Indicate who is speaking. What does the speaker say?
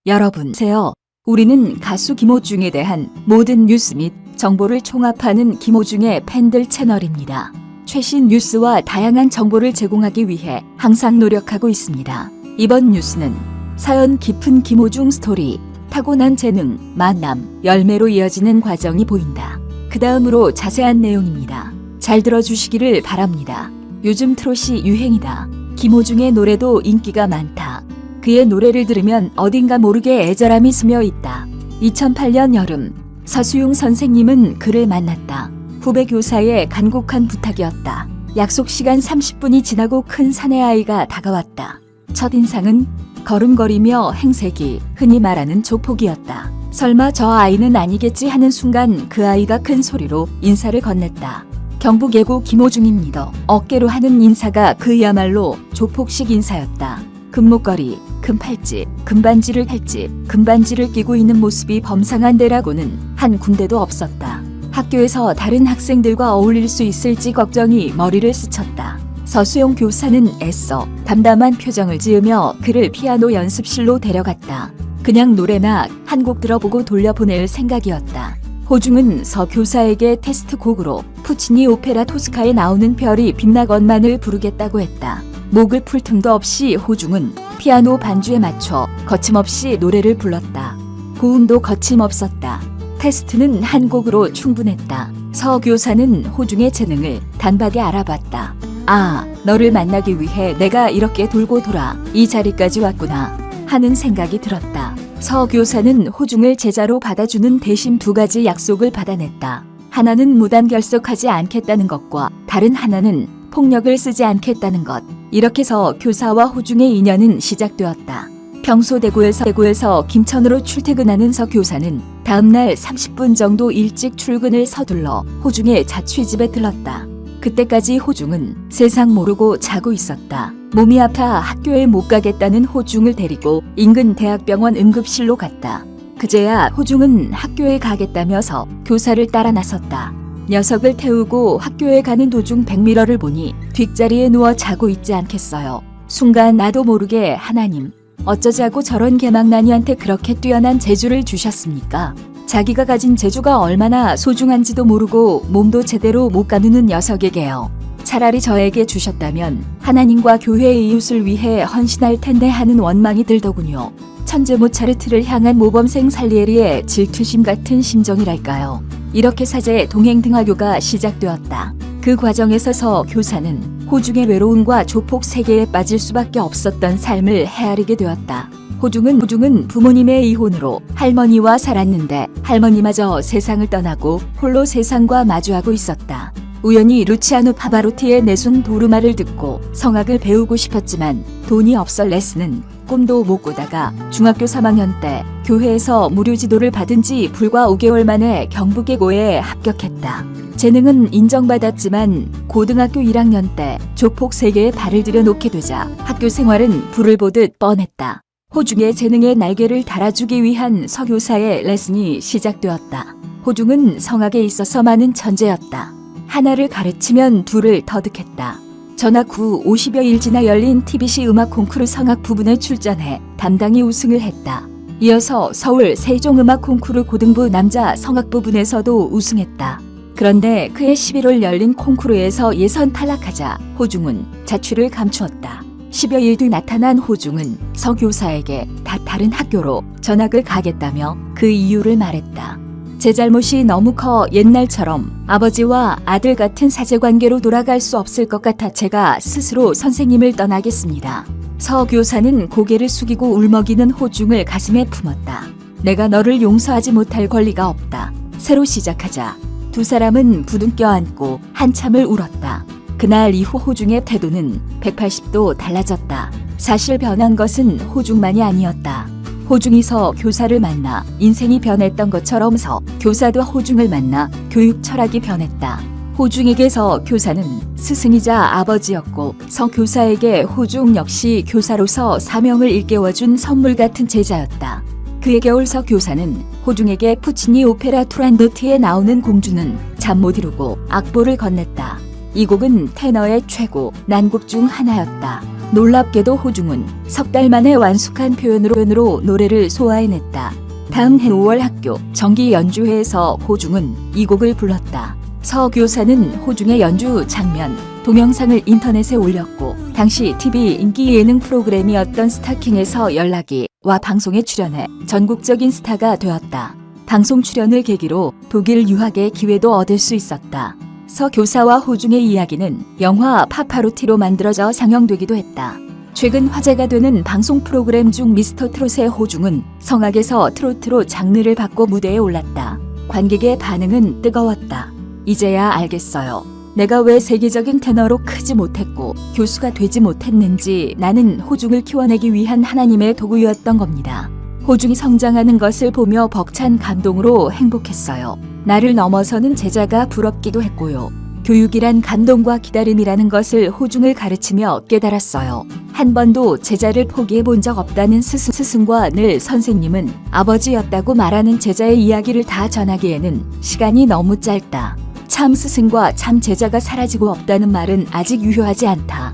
Speaker 1: 여러분세요. 우리는 가수 김호중에 대한 모든 뉴스 및 정보를 총합하는 김호중의 팬들 채널입니다. 최신 뉴스와 다양한 정보를 제공하기 위해 항상 노력하고 있습니다. 이번 뉴스는 사연 깊은 김호중 스토리, 타고난 재능, 만남, 열매로 이어지는 과정이 보인다. 그 다음으로 자세한 내용입니다. 잘 들어주시기를 바랍니다. 요즘 트롯이 유행이다. 김호중의 노래도 인기가 많다. 그의 노래를 들으면 어딘가 모르게 애절함이 스며 있다. 2008년 여름, 서수용 선생님은 그를 만났다. 후배 교사의 간곡한 부탁이었다. 약속 시간 30분이 지나고 큰 사내아이가 다가왔다. 첫인상은 걸음걸이며 행색이 흔히 말하는 조폭이었다. 설마 저 아이는 아니겠지 하는 순간 그 아이가 큰 소리로 인사를 건넸다. 경북 예고 김호중입니다. 어깨로 하는 인사가 그야말로 조폭식 인사였다. 금목걸이, 금팔찌, 금반지를 끼고 있는 모습이 범상한 데라고는 한 군데도 없었다. 학교에서 다른 학생들과 어울릴 수 있을지 걱정이 머리를 스쳤다. 서수용 교사는 애써 담담한 표정을 지으며 그를 피아노 연습실로 데려갔다. 그냥 노래나 한 곡 들어보고 돌려보낼 생각이었다. 호중은 서 교사에게 테스트 곡으로 푸치니 오페라 토스카에 나오는 별이 빛나건만을 부르겠다고 했다. 목을 풀 틈도 없이 호중은 피아노 반주에 맞춰 거침없이 노래를 불렀다. 고음도 거침없었다. 테스트는 한 곡으로 충분했다. 서 교사는 호중의 재능을 단박에 알아봤다. 아, 너를 만나기 위해 내가 이렇게 돌고 돌아 이 자리까지 왔구나 하는 생각이 들었다. 서 교사는 호중을 제자로 받아주는 대신 두 가지 약속을 받아냈다. 하나는 무단 결석하지 않겠다는 것과 다른 하나는 폭력을 쓰지 않겠다는 것. 이렇게 서 교사와 호중의 인연은 시작되었다. 평소 대구에서 김천으로 출퇴근하는 서 교사는 다음날 30분 정도 일찍 출근을 서둘러 호중의 자취집에 들렀다. 그때까지 호중은 세상 모르고 자고 있었다. 몸이 아파 학교에 못 가겠다는 호중을 데리고 인근 대학병원 응급실로 갔다. 그제야 호중은 학교에 가겠다며서 교사를 따라 나섰다. 녀석을 태우고 학교에 가는 도중 백미러를 보니 뒷자리에 누워 자고 있지 않겠어요. 순간 나도 모르게 하나님, 어쩌자고 저런 개망나니한테 그렇게 뛰어난 재주를 주셨습니까? 자기가 가진 재주가 얼마나 소중한지도 모르고 몸도 제대로 못 가누는 녀석에게요. 차라리 저에게 주셨다면 하나님과 교회의 이웃을 위해 헌신할 텐데 하는 원망이 들더군요. 천재 모차르트를 향한 모범생 살리에리의 질투심 같은 심정이랄까요. 이렇게 사제의 동행등하교가 시작되었다. 그 과정에서 서 교사는 호중의 외로움과 조폭 세계에 빠질 수밖에 없었던 삶을 헤아리게 되었다. 호중은 부모님의 이혼으로 할머니와 살았는데 할머니마저 세상을 떠나고 홀로 세상과 마주하고 있었다. 우연히 루치아노 파바로티의 내순 도르마를 듣고 성악을 배우고 싶었지만 돈이 없어 레슨은 꿈도 못 꾸다가 중학교 3학년 때 교회에서 무료 지도를 받은 지 불과 5개월 만에 경북예고에 합격했다. 재능은 인정받았지만 고등학교 1학년 때 조폭 세계에 발을 들여놓게 되자 학교 생활은 불을 보듯 뻔했다. 호중의 재능에 날개를 달아주기 위한 서 교사의 레슨이 시작되었다. 호중은 성악에 있어서 많은 천재였다. 하나를 가르치면 둘을 터득했다. 전학 후 50여일 지나 열린 TBC 음악 콩쿠르 성악 부분에 출전해 담당이 우승을 했다. 이어서 서울 세종음악 콩쿠르 고등부 남자 성악 부분에서도 우승했다. 그런데 그해 11월 열린 콩쿠르에서 예선 탈락하자 호중은 자취를 감추었다. 10여일 뒤 나타난 호중은 서 교사에게 다른 학교로 전학을 가겠다며 그 이유를 말했다. 제 잘못이 너무 커 옛날처럼 아버지와 아들 같은 사제관계로 돌아갈 수 없을 것 같아 제가 스스로 선생님을 떠나겠습니다. 서 교사는 고개를 숙이고 울먹이는 호중을 가슴에 품었다. 내가 너를 용서하지 못할 권리가 없다. 새로 시작하자. 두 사람은 부둥켜 안고 한참을 울었다. 그날 이후 호중의 태도는 180도 달라졌다. 사실 변한 것은 호중만이 아니었다. 호중이 서 교사를 만나 인생이 변했던 것처럼 서 교사도 호중을 만나 교육 철학이 변했다. 호중에게 서 교사는 스승이자 아버지였고 서 교사에게 호중 역시 교사로서 사명을 일깨워준 선물 같은 제자였다. 그해 겨울 서 교사는 호중에게 푸치니 오페라 투란도트에 나오는 공주는 잠 못 이루고 악보를 건넸다. 이 곡은 테너의 최고 난곡 중 하나였다. 놀랍게도 호중은 석 달 만에 완숙한 표현으로 노래를 소화해냈다. 다음 해 5월 학교 정기 연주회에서 호중은 이 곡을 불렀다. 서 교사는 호중의 연주 장면, 동영상을 인터넷에 올렸고 당시 TV 인기 예능 프로그램이었던 스타킹에서 연락이 와 방송에 출연해 전국적인 스타가 되었다. 방송 출연을 계기로 독일 유학의 기회도 얻을 수 있었다. 서 교사와 호중의 이야기는 영화 파파로티로 만들어져 상영되기도 했다. 최근 화제가 되는 방송 프로그램 중 미스터 트롯의 호중은 성악에서 트로트로 장르를 바꿔 무대에 올랐다. 관객의 반응은 뜨거웠다. 이제야 알겠어요. 내가 왜 세계적인 테너로 크지 못했고 교수가 되지 못했는지. 나는 호중을 키워내기 위한 하나님의 도구였던 겁니다. 호중이 성장하는 것을 보며 벅찬 감동으로 행복했어요. 나를 넘어서는 제자가 부럽기도 했고요. 교육이란 감동과 기다림이라는 것을 호중을 가르치며 깨달았어요. 한 번도 제자를 포기해 본 적 없다는 스승과 늘 선생님은 아버지였다고 말하는 제자의 이야기를 다 전하기에는 시간이 너무 짧다. 참 스승과 참 제자가 사라지고 없다는 말은 아직 유효하지 않다.